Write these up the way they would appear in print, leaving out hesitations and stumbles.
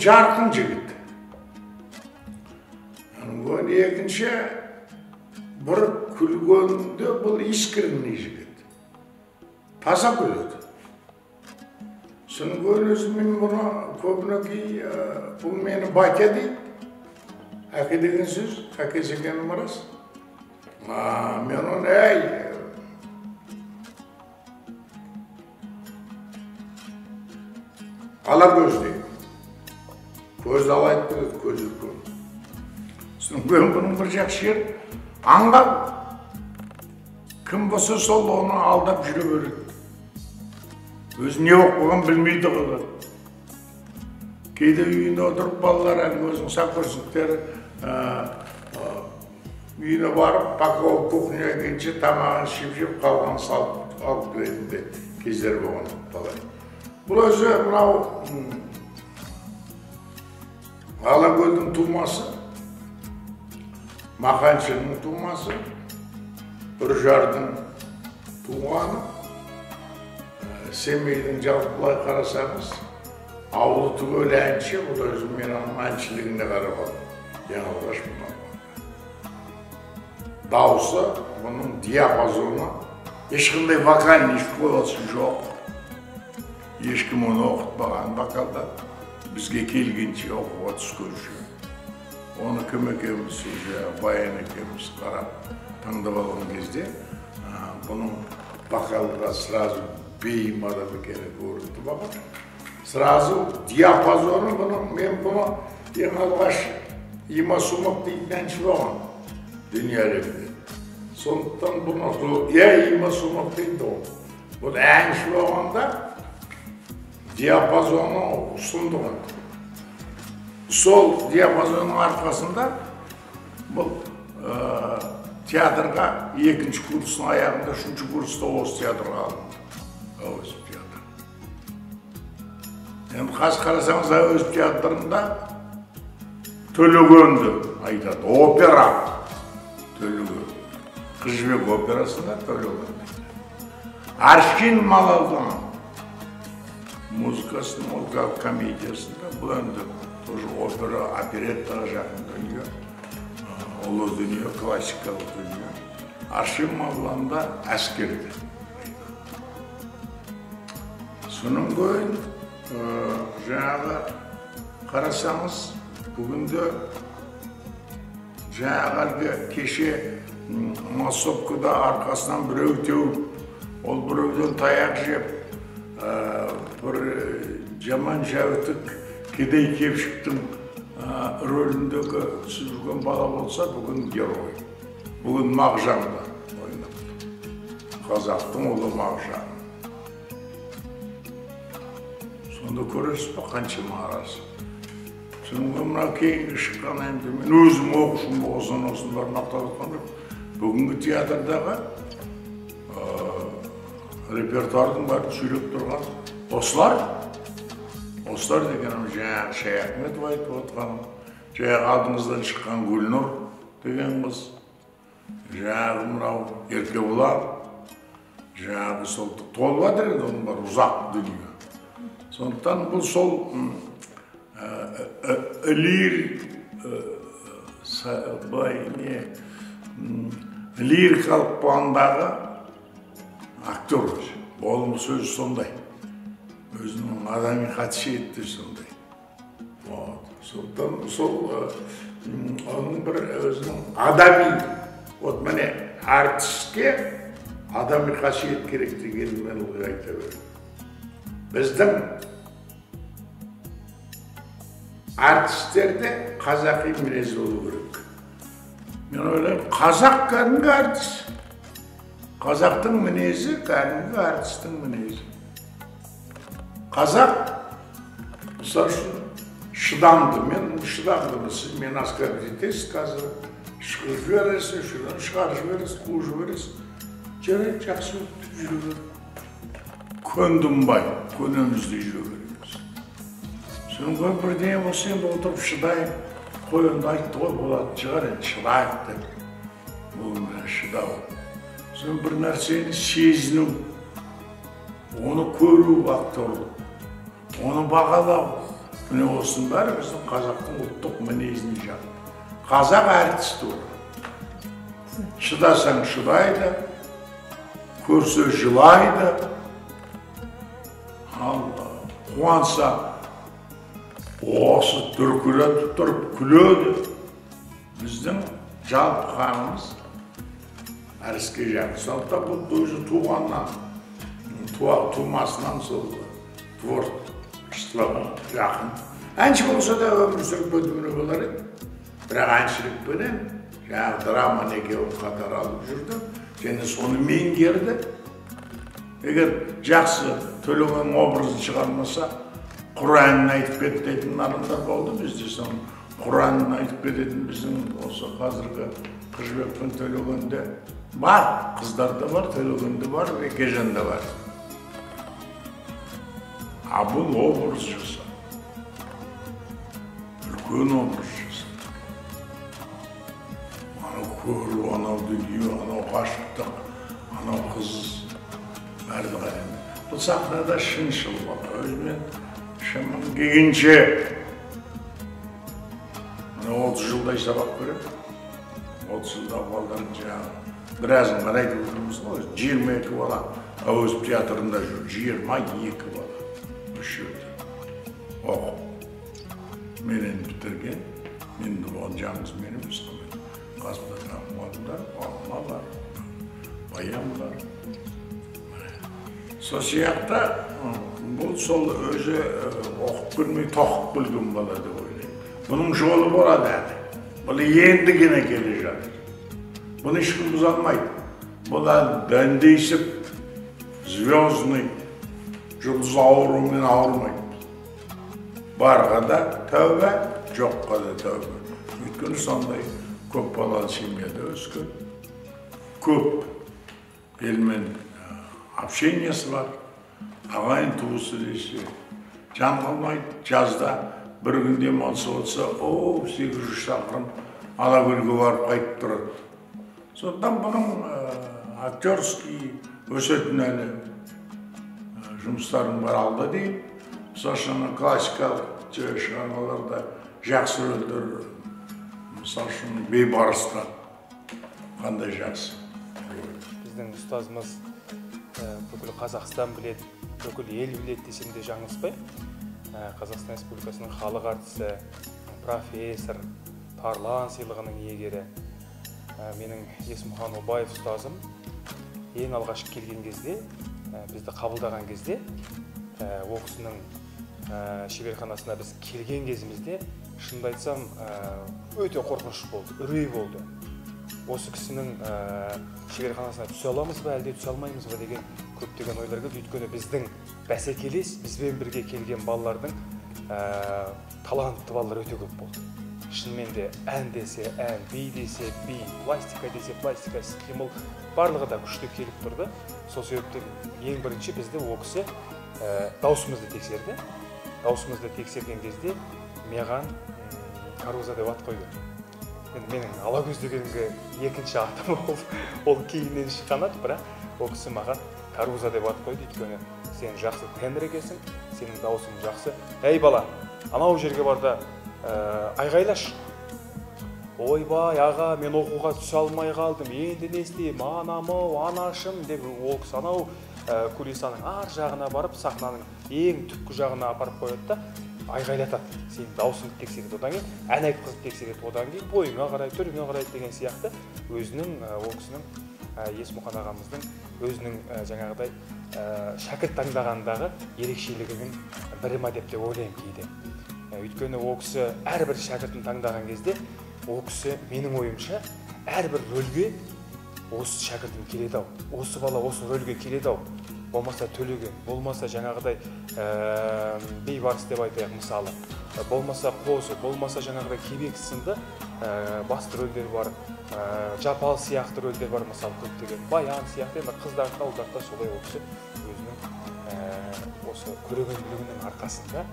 жарқын жігіт. Екінші, бір күлгенде бұл искренний жігіт. Таза күледі. Соның өзі мен бұны көбінекей, бұл мені батя дейді. Әке деген сөз, әкесі екенім рас. Мен оны ала көз дейді. Көз алайып көреді, көз үлкен. Соның бұның бір жақсы жер, аңғап, кім болса сол оны алдап жүре береді. Өзі не оқыған білмейді ғой. Кейде үйіне отырып балалар әлі өзінің сақырсықтері үйіне барып, пакауы кухняға келгенше тамағын шеп-шеп қалған салып алып келетінде кездер болған талай. Бұл өзі мынау Алакөлдің тумасы, Мақаншының тумасы, Үржардың туғаны, Семейдің жалпылай қарасаңыз, ауылы түгел әнші, бұл өзі мен оның әншілігіне қарап алдым. Ең алғаш бұнан. Дауысы, бұның диапазоны, ешқандай вокальный школасы жоқ. Ешкім оны оқытпаған вокалда, бізге келгенше оқуға түскен үшін. Оны кім екеуміз, Баян екеуміз қарап таңдап алған кезде, бұның вокалға сразу бейім адам екені көрінді маған. Сразу диапазоны бұның, мен бұны ең алғаш Има Сумақ дейтін әнші болған дүние әлемінде. Сондықтан бұны Има Сумақ дейді ол. Бұл әнші болғанда диапазоны ұсындығын. Сол диапазонның арқасында бұл театрға екінші курсын аяғында, үшінші курста осы театрға алынды. Әуезов театр. Енді қазір қарасаңыз Әуезов театрында Төлегенді айтады, опера. Төлеген. Қыз жібек операсында Төлеген. Аршин Малалдан музыкасының музыкалық комедиясында бұл енді тоже опера, опереттаға жақын дүние, ұлы дүние, классикалық дүние. Аршин Малаланда әскерді. Соның көйін жаңағы қарасаңыз, бүгінде жаңағы кеше массовкада арқасынан біреу теуіп, ол біреуден таяқ жеп, бір жаман жәутік кедей кепшіктің рөліндегі жүрген бала болса, бүгін герой. Бүгін Мағжанды ойнапты. Қазақтың ұлы Мағжан. Сонда көресіз ба қаншама арасы. Соңғы мына кейінгі шыққан әнді мен өзім оқышым болсын барын ақтап отқан жоқ. Бүгінгі театрдағы репертуардың барын сөйлеп тұрған осылар деген жаңағы Шаяхметов айтып отқаным, жаңағы алдыңыздан шыққан Гүлнұр деген қыз, жаңағы мынау Еркебұлан, жаңағы сол толып жатыр еді, оның бар ұзақ дүние. Сондықтан бұл сол лирикалық пландағы актер өзі. Оның сөзі сондай. Өзінің адами қасиеті сондай. Сондықтан сол оның бір өзінің адами, міне артистке адами қасиет керек дегенін мен ылғи айта беремін. Біздің артистерде қазақи мінез болу керек. Мен ойлаймын, қазақ кәдімгі артист. Қазақтың мінезі кәдімгі артистің мінезі. Қазақ, мысал үшін, шыдамды. Мен шыдамдымын. Сіз мені оскорбить етесіз қазір. Шығып жібересіз, шыдан шығарып жібересіз, қуып жібересіз. Жарайды, жақсы өтіп жүре беремін. Көндім бай, көнеміздей жүре береміз. Соның ғой бірдеңе болса енді отырып шыдайын. Қой енді айтты ғой болатын шығар енді шыдайық деп. Бұл мені шыдау. Соның бір нәрсені сезіну, оны көру актерлік, оны бағалау. Міне осының бәрі біздің қазақтың ұлттық мінезіне жатады. Қазақ әртісі ол. Шыдасаң шыдайды, көрсе жылайды. Қуанса осы дүркіретіп тұрып күледі. Біздің жалпы қанымыз әріске жақын. Сондықтан бұл өзі туғаннан, тумасынан сол творчествоға жақын. Әнші болса да өмір сүріп өтуіне болар еді. Бірақ әншілікпенен жаңағы драма неге қатар алып жүрді. Және соны меңгерді. Егер жақсы Төлеген образын шығармаса, Құранын айтып кететін адамдар болды. Бізде соны Құранын айтып кететін біздің осы қазіргі Қыжыбек пен Төлегенде бар. Қыздарда бар, Төлегенде бар, Бекежанда бар. А бұл образ жасады. Үлкен образ жасады. Анау көру, анау дүние, анау ғашықтық, анау қыз бәрді қарайды. Бұл сахнада шыншыл бала. Өзімен шаман келгенше 30 жылдай сабақ береді. 30 жылда балдарын жаңағы біразын қарайды отырмыз ғой. 22 бала Әуезов театрында жүр. 22 бала. Үш жерде. Оқып. Менен бітірген. Мен оған жаңыз менің үстімен. Қасымда тағымалдар, Алма бар, Баян бар. Сол сияқты бұл сол өзі оқып білмей тоқып білген бала деп ойлаймын. Бұның жолы болады әлі. Бұл енді гene келе жатыр. Бұны ешкім бұза алмайды. Бұл әлі дәндейсіп, звездный жұлдыз аурумен ауырмайды. Барға да тәубе, жоққа да тәубе. Өйткені сондай көп балалы семьяда өскен. Көп елмен общениесі бар. Ағайын туысы десе, жан қалмайды. Жазда бір күн демалысы отса, 800 шақырым Алакөлге барып қайтып тұрады. Сондықтан бұның актерский өсетін әлі жұмыстарын бар алда дейін. Мысалы үшін классикалық шығармаларда жақсы рөлдер, мысалы үшін Бейбарысқа қандай жақсы. Біздің ұстазымыз бүкіл Қазақстан біледі, бүкіл ел біледі десем де жаңылыспай. Қазақстан Республикасының халық әртісі, профессор, Тарлан сыйлығының иегері менің Есмұхан Обаев ұстазым ең алғаш келген кезде, бізді қабылдаған кезде, ол кісінің шеберханасына біз келген кезімізде, шынымды айтсам, өте қорқыныш болды, үрей болды. Осы кісінің шеберханасына түсе аламыз ба, әлде түсе алмаймыз ба деген көптеген ойларға, өйткені біздің бәсекелес, бізбен бірге келген балалардың талантты балалар өте көп болды. Шынымен де ән десе ән, би десе би, пластика десе пластика, қимыл барлығы да күшті келіп тұрды. Сол себептен ең бірінші бізді ол кісі даусымызды тексерді. Даусымызды тексерген кезде маған Каруза деп ат қойды. Менің Алагөз дегенге екінші атым ол кейіннен шыққан ат, бірақ ол кісі маған Каруза деп ат қойды. Өйткені сен жақсы тенор екенсің, сенің даусың жақсы. Әй бала, анау жерге барда айғайлаш. Ойбай аға, мен оқуға түсе алмай қалдым, енді не істеймін, анамау, анашым деп ол кісі анау кулисаның ар жағына барып, сахнаның ең түпкі жағына апарып қояды да айғайлатады. Сен даусыңды тексереді, одан кейін ән айтқызып тексереді, одан кейін бойыңа қарай, түріңе қарай деген сияқты өзінің ол кісінің Есмұхан ағамыздың өзінің жаңағыдай шәкірт таңдағандағы ерекшелігінің бірі ма деп те ойлаймын кейде. Өйткені ол кісі әрбір шәкіртін таңдаған кезде, ол кісі менің ойымша әрбір рөлге осы шәкіртім келеді-ау, осы бала осы рөлге келеді-ау. Болмаса Төлеген, болмаса жаңағыдай Бейбарыс деп айтайық мысалы, болмаса Қозы, болмаса жаңағыдай Кебек сынды басты рөлдер бар, Жапал сияқты рөлдер бар, мысалы көптеген Баян сияқты, енді қыздарда, ұлдарда солай ол кісі өзінің осы көрегенділігінің арқасында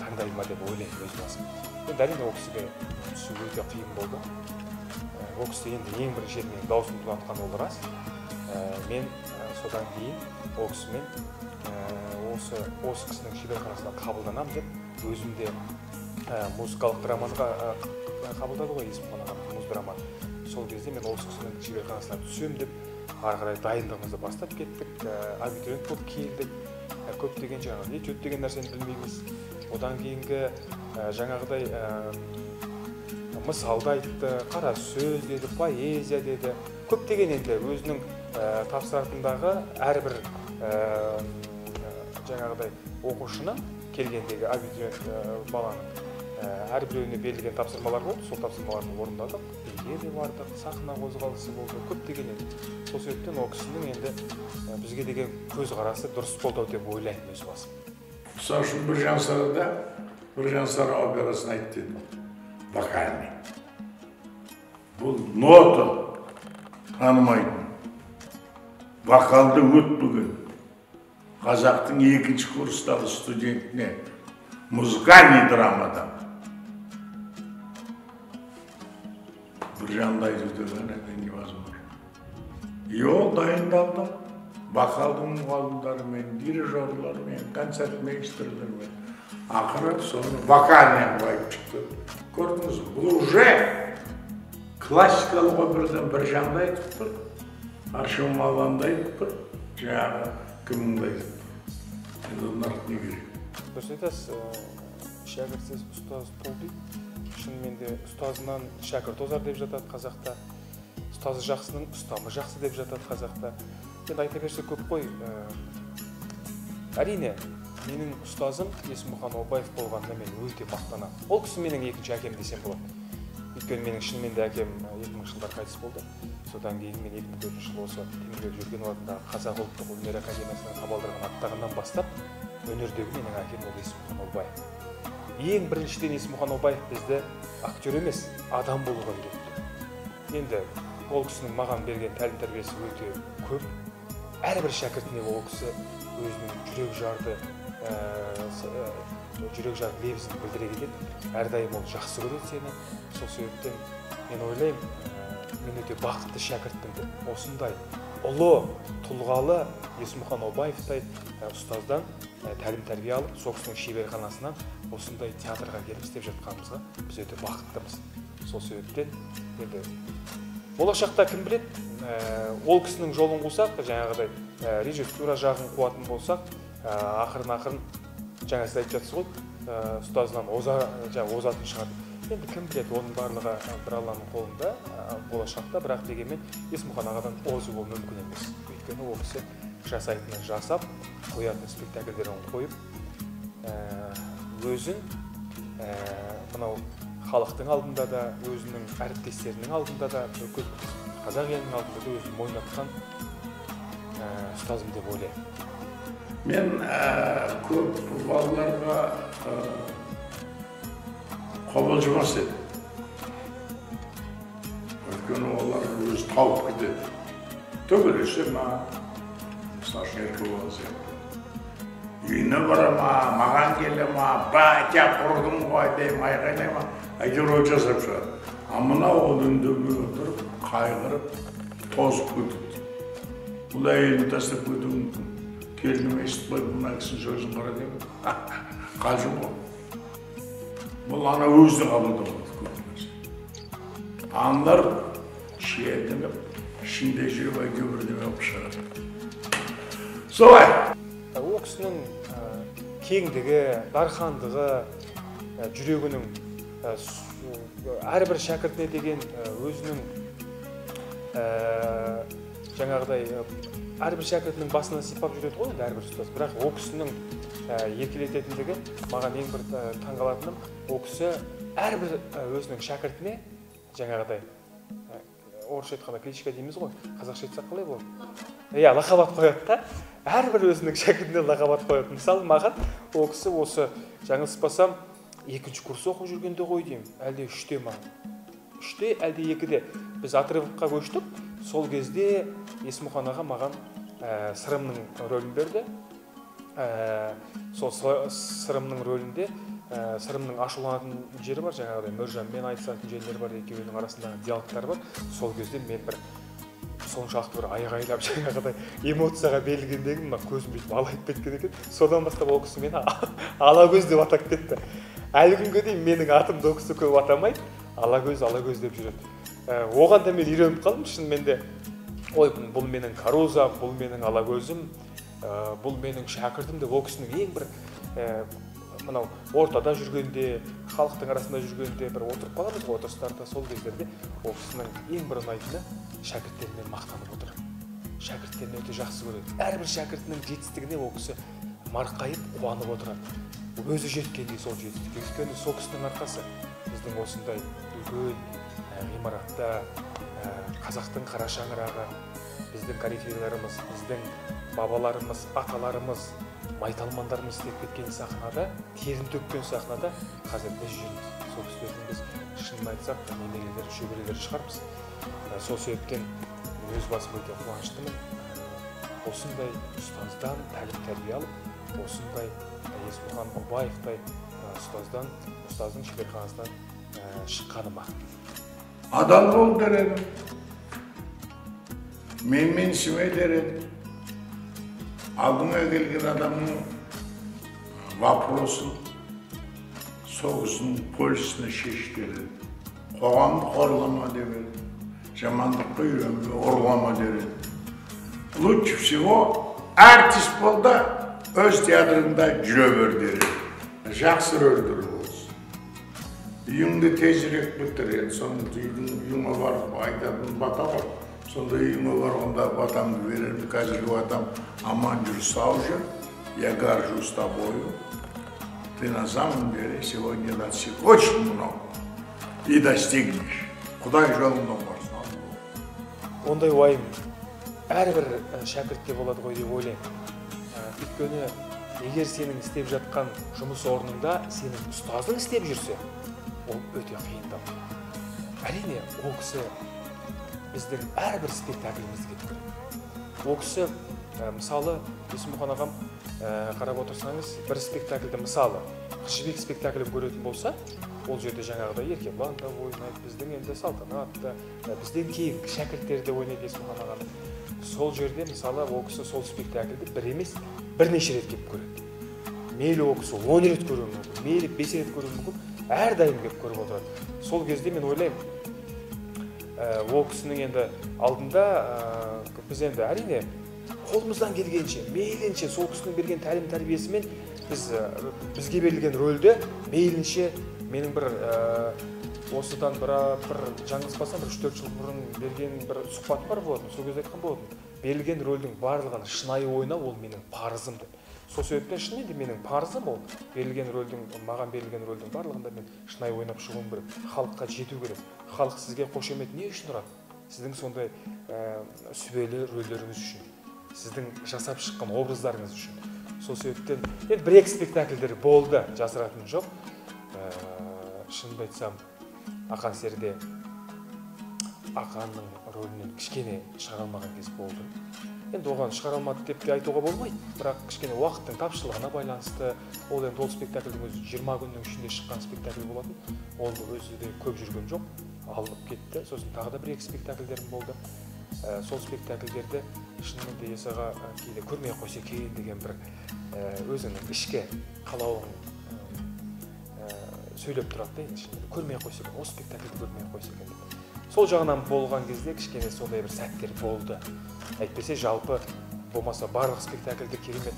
таңдай ма деп ойлаймын өз басым. Енді әрине ол кісіге түсу өте қиын болды. Ол кісі енді ең бірінші менің даусымды ұнатқан ол рас. Мен содан кейін ол кісімен осы кісінің шеберханасына қабылданамын деп, өзімде музыкалық драмаға қабылдады ғой Есімхан ағамыз, муз драма. Сол кезде мен осы кісінің шеберханасына түсем деп, ары қарай дайындығымызды бастап кеттік. Абитуриент болып келдік. Көптеген жаңағы этюд деген нәрсені білмейміз. Одан кейінгі жаңағыдай мысалды айтты, қара сөз деді, поэзия деді. Көптеген енді өзінің тапсыратындағы әрбір жаңағыдай оқушыны келгендегі абитуриент баланың әрбіреуіне берілген тапсырмалар болды. Сол тапсырмаларды орындадық. Биге де бардық, сахна қозғалысы болды, көптеген енді. Сол себептен ол кісінің енді бізге деген көзқарасы дұрыс болды деп ойлаймын өз басым. Мысалы үшін Біржан Сара операсын айтты деді. Вокальный. Бұл нота танымайтын. Вокалды өтпеген. Қазақтың екінші курстағы студентіне музыкальный драмадан Біржанды айту деген это невозможно. И ол дайындалды. Вокалдың мұғалімдерімен, дирижерлермен, концертмейстерлермен. Ақыры соны вокальный қойып шықты. Көрдіңіз, бұл уже классикалық операдан Біржанды айтып тұр, Аршын Маланды айтып тұр, жаңағы кіміңді айтып тұр. Енді олар не керек? Дұрыс айтасыз, шәкіртсіз ұстаз тұл дейді. Шынымен де ұстазынан шәкірт озар деп жатады қазақта. Ұстазы жақсының ұстамы жақсы деп жатады қазақта. Енді айта берсе көп қой. Әрине, менің ұстазым Есімхан Обаев болғанына мен өте мақтанамын. Ол кісі менің екінші әкем десем болады. Өйткені менің шынымен де әкем 2000 жылдар қайтыс болды. Содан кейін мен 2004 жылы осы Темірбек Жүргенов атындағы Қазақ ұлттық өнер академиясынан қабылдырған аттағынан бастап өнердегі менің әкем ол Есімхан Обаев. Ең біріншіден Есімхан Обаев бізді актер емес, адам болуға үйретті. Енді ол кісінің маған берген тәлім-тәрбиесі өте көп. Әрбір шәкіртіне ол кісі өзінің жүрек жарды лебізін білдіре кетеді. Әрдайым ол жақсы көреді сені. Сол себептен мен ойлаймын, мен өте бақытты шәкіртпін деп. Осындай ұлы, тұлғалы Есімхан Обаевтай ұстаздан тәлім-тәрбие алып, сол кісінің шеберханасынан осындай театрға келіп істеп жатқанымызға біз өте бақыттымыз. Сол себептен енді болашақта кім біледі, ол кісінің жолын қусақ, жаңағыдай режиссура жағын қуатын болсақ, ақырын жаңа сіз айтып жатсыз ғой, ұстазынан озатын шығады. Енді кім біледі, оның барлығы бір Алланың қолында болашақта, бірақ дегенмен Есімхан ағадан озу ол мүмкін емес. Өйткені ол кісі жасайтынын жасап, қоятын спектакльдерін қойып, өзін мынау халықтың алдында да, өзінің әріптестерінің алдында да, бүкіл қазақ елінің алдында да өзін мойнатқан ұстазым деп ойлаймын. Мен көп балаларға қобалжымас едім. Өйткені олар өзі тауып кетеді. Төбелесе ма, Саша Еркебұлан сияқты. Үйіне бара ма, маған келе ма, батя құрдым ғой дейм, айғайлай ма, әйтеуір ой жасап шығады. А мына ол үндемей отырып, қайғырып, тозып кетеді. Бұл әйелін тастап кетуі мүмкін. Келінім естіп қойып, мына кісінің сөзін қара деймін. Қалжың ғой. Бұл ана өзіне қабылдамайды көп нәрсе. Андар шиедініп, ішінде жүріп әйтеуір бірдеме қылып шығады. Солай. Ол кісінің кеңдігі, дархандығы, жүрегінің әрбір шәкіртіне деген өзінің жаңағыдай әрбір шәкіртінің басынан сипап жүреді ғой, әрбір ұстаз. Бірақ ол кісінің еркелететіндігі маған ең бір таңғалатыным, ол кісі әрбір өзінің шәкіртіне жаңағыдай орысша айтқанда кличка дейміз ғой, қазақша айтсақ қалай болады? Иә, лақап ат қояды да. Әрбір өзінің шәкіртіне лақап ат қояды. Мысалы, маған ол кісі осы жаңылыспасам 2-ші курс оқып жүргенде ғой деймін, әлде 3-те ма? 3-те, әлде 2-де. Біз отрывокқа көштік. Сол кезде Есімхан аға маған сырымның рөлін берді. Сол сырымның рөлінде сырымның ашуланатын жері бар, жаңағыдай Мөржанмен айтысатын жерлер бар, екеуінің арасындағы диалогтар бар. Сол кезде мен соншалықты бір айғайлап жаңағыдай эмоцияға берілгендегі мына көзім бүйтіп алайып кеткен екен. Содан бастап ол кісі мені Алакөз деп атап кетті. Әлі күнге дейін менің атымды ол кісі көп атамайды, Алакөз деп жүреді. Оған да мен үйреніп қалдым шынымен де. Ой, бұл менің Карузам, бұл менің Алакөзім, бұл менің шәкіртім деп ол кісінің ең бір мынау ортада жүргенде, халықтың арасында жүргенде бір отырып қаламыз ғой отырыстарда, сол кездерде ол кісінің ең бір ұнайтыны шәкірттерімен мақтанып отыр. Шәкірттерін өте жақсы көреді. Әрбір шәкіртінің жетістігіне ол кісі марқайып, қуанып отырады. Өзі жеткендей сол жетістікке. Өйткені сол кісінің арқасы біздің осындай үлкен ғимаратта қазақтың қара шаңырағы, біздің корифейлеріміз, біздің бабаларымыз, аталарымыз, майталмандарымыз істеп кеткен сахнада, терін төккен сахнада қазір біз жүрміз. Сол кісілердің біз шынын айтсақ, немерелер, шөберелер шығармыз. Сол себептен өз басым өте қуаныштымын. Осындай ұстаздан тәрбие алып, осындай Есмұхан Обаевтай ұстаздың шеберханасынан шыққаныма. Адам бол der edim. Mensimey der edim. Aldığına gelgen adamın vaprosun, soğusun, polisine şeşteri, koğamı korlama derim, zamanlıkta yürüyorum, orlama derim. Lütfü всего artist bol da öz teatrında jürever derim. Жақсы röldür olsun. Үйіңді тезірек бітір, сонда үйіңе барып айтатын бата бар. Сонда үйіңе барғанда батамды берерім, қазіргі батам аман жүр, сау жүр, я горжусь тобою. Ты на самом деле сегодня достиг очень много и достигнешь. Құдай жолыңда барсын. Ондай уайым әрбір шәкіртте болады ғой деп ойлаймын. Өйткені егер сенің істеп жатқан жұмыс орнында сенің ұстазың істеп жүрсе, ол өте қиындау. Әрине, ол кісі біздің әрбір спектаклімізге көреді. Ол кісі, мысалы, Есмұхан ағам қарап отырсаңыз, бір спектакльді мысалы, Қыз жібек спектаклін көретін болса, ол жерде жаңағыдай Еркебұлан да ойнайды, біздің енді Салтанат та, бізден кейінгі шәкірттер де ойнайды Есмұхан ағаны. Сол жерде, мысалы, ол кісі сол спектакльді бір емес, бірнеше рет келіп көреді. Мейлі ол кісі 10 рет көруі мүмкін, мейлі 5 рет көруі мүмкін, әрдайым келіп көріп отырады. Сол кезде мен ойлаймын, ол кісінің енді алдында біз енді әрине қолымыздан келгенше, мейлінше сол кісінің берген тәрбиесімен бізге берілген рөлді мейлінше менің бір осыдан бір жаңылыспасам 3-4 жыл бұрын берген бір сұхбат бар болатын. Сол кезде айтқан болатын. Берілген рөлдің барлығын шынайы ойнау ол менің парызым деп. Сол себептен шынымен де менің парызым ол маған берілген рөлдің барлығында мен шынайы ойнап шығуым керек. Халыққа жету керек. Халық сізге қошемет не үшін ұрады? Сіздің сондай сүбелі рөлдеріңіз үшін, сіздің жасап шыққан образдарыңыз үшін. Сол себептен бір-екі спектакльдер болды, жасыратыным жоқ. Шынымды айтсам, Ақан серіде Ақанның рөлінен кішкене шығара алмаған кез болды. Енді оған шығара алмады деп те айтуға болмайды, бірақ кішкене уақыттың тапшылығына байланысты, ол енді ол спектакльдің өзі 20 күннің ішінде шыққан спектакль болатын. Ол өзі де көп жүрген жоқ, алынып кетті. Сосын тағы да бір-екі спектакльдерім болды. Сол спектакльдерді шынымен де есаға кейде көрмей қойса екен деген бір өзінің ішкі қалауын сөйлеп тұрады да, енді көрмей қойса екен, осы спектакльді көрмей қойса екен деп. Сол жағынан болған кезде кішкене сондай бір сәттер болды. Әйтпесе жалпы болмаса барлық спектакльді керемет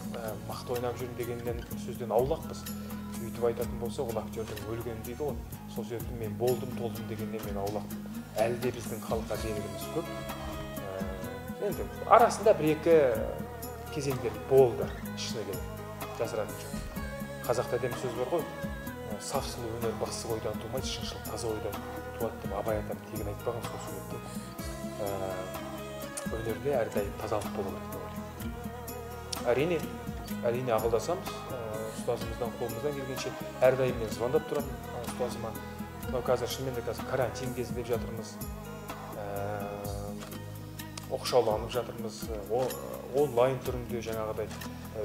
мықты ойнап жүрмін дегеннен сөзден аулақпыз. Өйтіп айтатын болса, ол актердің өлгені дейді ғой. Сол себептен мен болдым, толдым дегеннен мен аулақпын. Әлі де біздің халыққа берігіміз көп. Енді арасында бір-екі кезеңдер болды, шыны керек. Жасыратыным жоқ. Қазақта әдемі сөз бар ғой. Саф сұлу өнер бақсы ойдан тумайды, шыншыл таза ойдан туады деп Абай атам тегін айтпаған. Сол себептен өнерде әрдайым тазалық болу керек деп ойлаймын. Әрине ақылдасамыз, ұстазымыздан қолымыздан келгенше әрдайым мен звондап тұрамын ұстазыма. Қазір шынымен де карантин кезінде жатырмыз, оқшауланып жатырмыз, онлайн түрінде жаңағыдай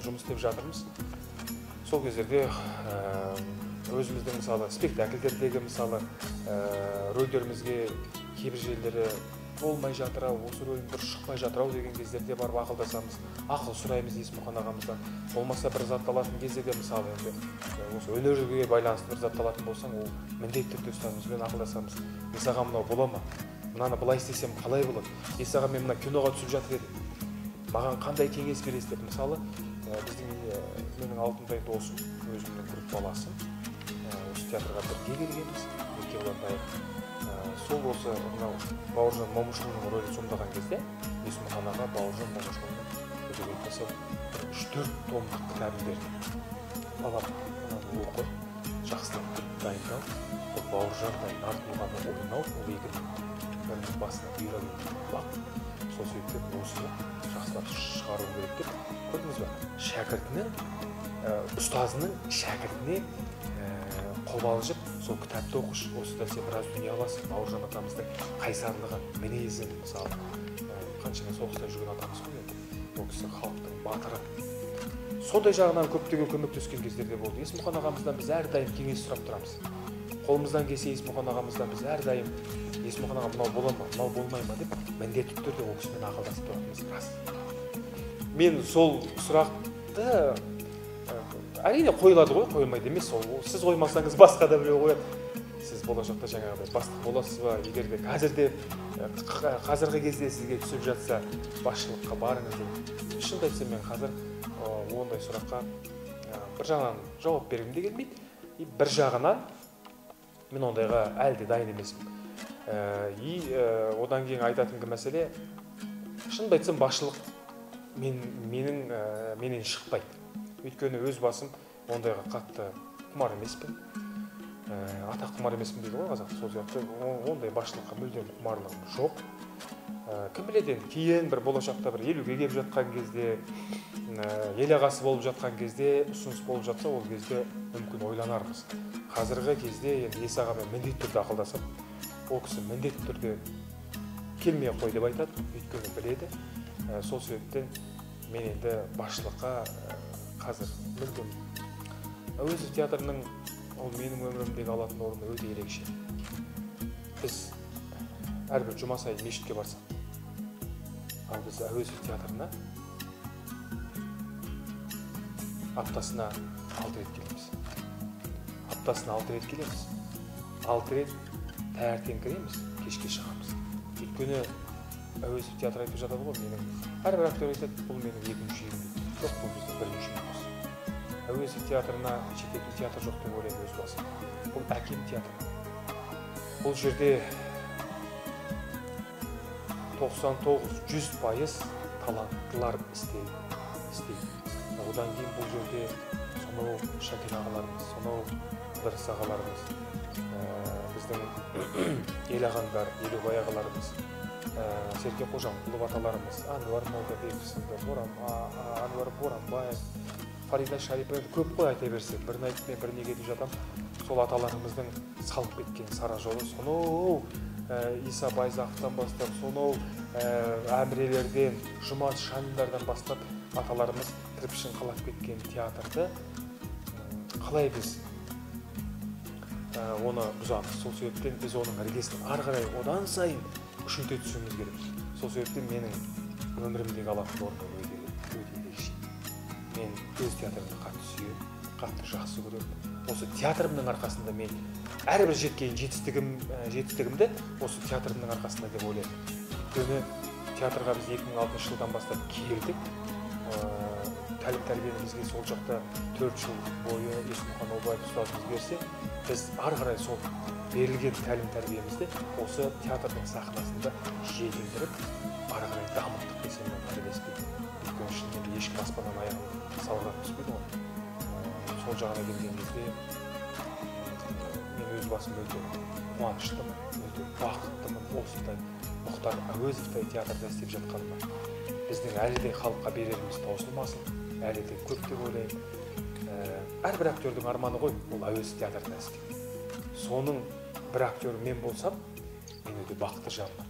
жұмыс істеп жатырмыз. Сол кездерде өзіміздің мысалы спектакльдердегі мысалы рөлдерімізге кейбір жерлері болмай жатыр ау, осы рөлім дұрыс шықпай жатыр ау деген кездерде барып ақылдасамыз, ақыл сұраймыз Есмұхан ағамыздан. Болмаса бір затты алатын кездерде, мысалы енді осы өнерге байланысты бір затты алатын болсаң, ол міндетті түрде ұстазымызбен ақылдасамыз. Ес аға, мынау бола ма? Мынаны былай істесем қалай болады? Ес аға, мен мына киноға түсіп жатыр едім, маған қандай кеңес бересіз деп. Мысалы менің Алтынтай досым, өзімнің групп баласы, осы театрға бірге келгенбіз, сол осы Бауыржан Момышұлының рөлін сомдаған кезде Есмұхан аға Бауыржан Момышұлының өте айтпаса 3-4 томдық кітабын берді. Балам оқы, жақсылап дайындал, ол Бауыржандай артылғаны ойнау, ол бірінің басына бұйра бақ. Сол себептен осыны жақсылап шығару керек деп, көрдіңіз бе? Шәкіртінің, ұстазының шәкіртіне қобалжып, сол кітапты оқыш, осыдан сен біраз дүние аласың. Бауыржан атамыздың қайсарлығы, мінезін, мысалы, қаншама соғыста жүрген атамыз ғой енді. Ол кісі халықтың батыры. Сондай жағынан көптеген көмектескен кездерде болды. Есмұхан ағамыздан біз әрдайым кеңес сұрап тұрамыз. Қолымыздан келсе Есмұхан ағамыздан біз әрдайым Есмұхан аға, мынау бола ма, мынау болмай ма деп міндетті түрде ол кісімен ақылдасып тұратынымыз рас. Мен сол сұрақты әрине қойылады ғой, қойылмайды емес. Сіз қоймасаңыз басқа да біреу қояды. Сіз болашақта жаңағыдай бастық боласыз ба? Егер де қазіргі кезде сізге түсіп жатса, басшылыққа барыңыз деп. Шынымды айтсам, мен қазір ондай сұраққа бір жағынан жауап бергім де келмейді. Бір жағынан мен ондайға әлі де дайын емеспін. Одан кейін айтатын мәселе, шынымды айтсам, басшылық менен шықпайды. Өйткені өз басым ондайға қатты құмар емеспін. Атақ құмар емеспін дейді ғой қазақ. Сол сияқты ондай басшылыққа мүлдем құмарлығым жоқ. Кім біледі, кейін бір болашақта бір 50-ге келіп жатқан кезде, ел ағасы болып жатқан кезде, ұсыныс болып жатса, ол кезде мүмкін ойланармыз. Қазіргі кезде Ес ағамен міндетті түрде ақылдасып, ол кісі міндетті түрде келмей қой деп айтады, өйткені біледі. Сол себептен мен енді басшылыққа қазір мүлдем. Әуезов театрының ол менің өмірімдегі алатын орны өте ерекше. Біз әрбір жұма сайын мешітке барсақ, ал біз Әуезов театрына аптасына 6 рет келеміз. Аптасына 6 рет келеміз. 6 рет таңертең кіреміз, кешке шығамыз. Өйткені Әуезов театры айтып жатады ғой, әрбір актер айтады, бұл менің екінші үйім дейді. Жоқ, бұл біздің бірінші үйіміз. Әуезов театрына шетелдік театр жоқ деп ойлаймын өз басым. Бұл әкем театры. Бұл жерде 99-100% таланттылар істейді. Одан кейін бұл жерде сонау Шакир ағаларымыз, сонау Ыдырыс ағаларымыз, біздің ел ағаңдар, елубай ағаларымыз, Серке Қожамқұлов аталарымыз, Ануар Молдабеков сынды, Ануар Боранбаев, Фарида Шарипова, көп қой айта берсек, бірін айтып мен біріне кетіп жатам. Сол аталарымыздың салып кеткен сара жолы, сонау Иса Байзақовтан бастап, сонау әмірелерден, Жұмат Шаниндардан бастап аталарымыз кірпішін қалап кеткен театрды қалай біз оны бұзамыз. Сол себептен біз оның іргесін ары қарай одан сайын күшейте түсуіміз керек. Сол себептен менің өмірімдегі алатын орны өте ерекше. Мен өз театрымды қатты сүйемін, қатты жақсы көремін. Осы театрымның арқасында мен әрбір жеткен жетістігімді осы театрымның арқасында деп ойлаймын. Өйткені театрға біз 2006 жылдан бастап келдік. Тәлім-тәрбиені бізге сол жақта 4 жыл бойы Есмұхан Обаев ұстазымыз берсе, біз ары қарай сол берілген тәлім-тәрбиемізді осы театрдың сахнасында жетілдіріп, ары қарай дамыттық десем мен қателеспеймін. Өйткені шынымен ешкім аспаннан аяғын салғырап түспейді ғой. Сол жағына келген кезде мен өз басым өте қуаныштымын, өте бақыттымын осындай Мұхтар Әуезовтай театрда істеп жатқаныма. Біздің әлі де халыққа береріміз таусылмасын, әлі де көп деп ойлаймын. Әрбір актердің арманы ғой, ол Әуезов театрда істеу. Соның бір актері мен болсам, мен өте бақытты жанмын.